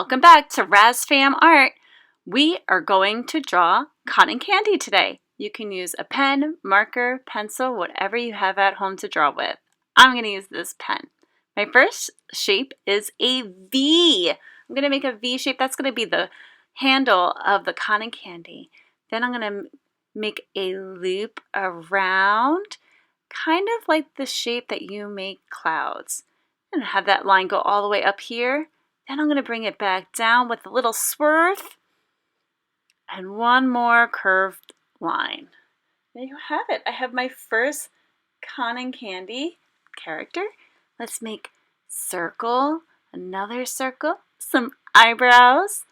Welcome back to RazFamArt. We are going to draw cotton candy today. You can use a pen, marker, pencil, whatever you have at home to draw with. I'm going to use this pen. My first shape is a V. I'm going to make a V shape. That's going to be the handle of the cotton candy. Then I'm going to make a loop around, kind of like the shape that you make clouds. And have that line go all the way up here. Then I'm going to bring it back down with a little swerve and one more curved line. There you have it. I have my first cotton candy character. Let's make circle, another circle, some eyebrows,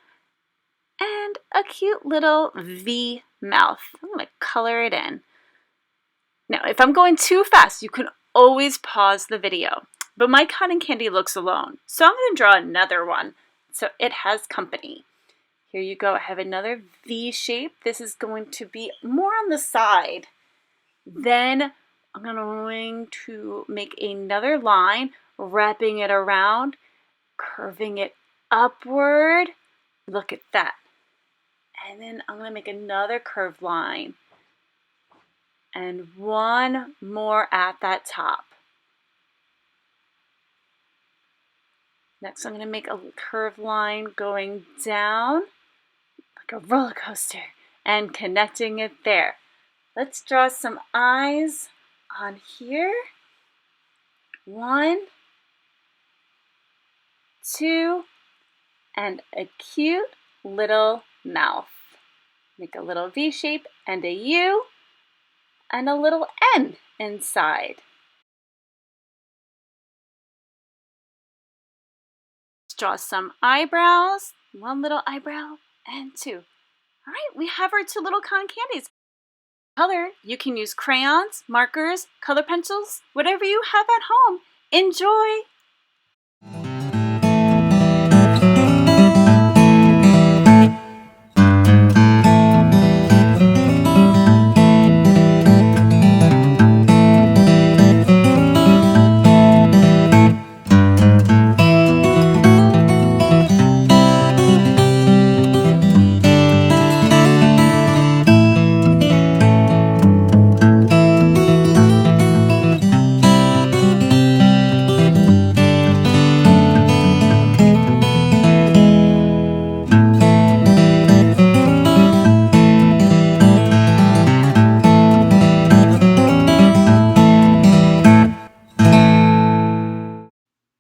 and a cute little V mouth. I'm going to color it in. Now, if I'm going too fast, you can always pause the video. But my cotton candy looks alone, so I'm going to draw another one so it has company. Here you go. I have another V shape. This is going to be more on the side. Then I'm going to make another line, wrapping it around, curving it upward. Look at that. And then I'm going to make another curved line and one more at that top. Next, I'm going to make a curved line going down like a roller coaster and connecting it there. Let's draw some eyes on here. 1, 2, and a cute little mouth. Make a little V shape and a U and a little N inside. Draw some eyebrows, one little eyebrow and two. All right, we have our two little cotton candies. Color, you can use crayons, markers, color pencils, whatever you have at home. Enjoy!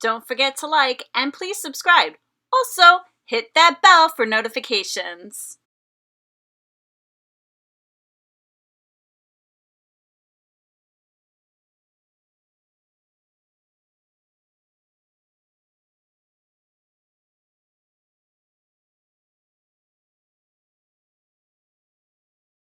Don't forget to like and please subscribe. Also, hit that bell for notifications.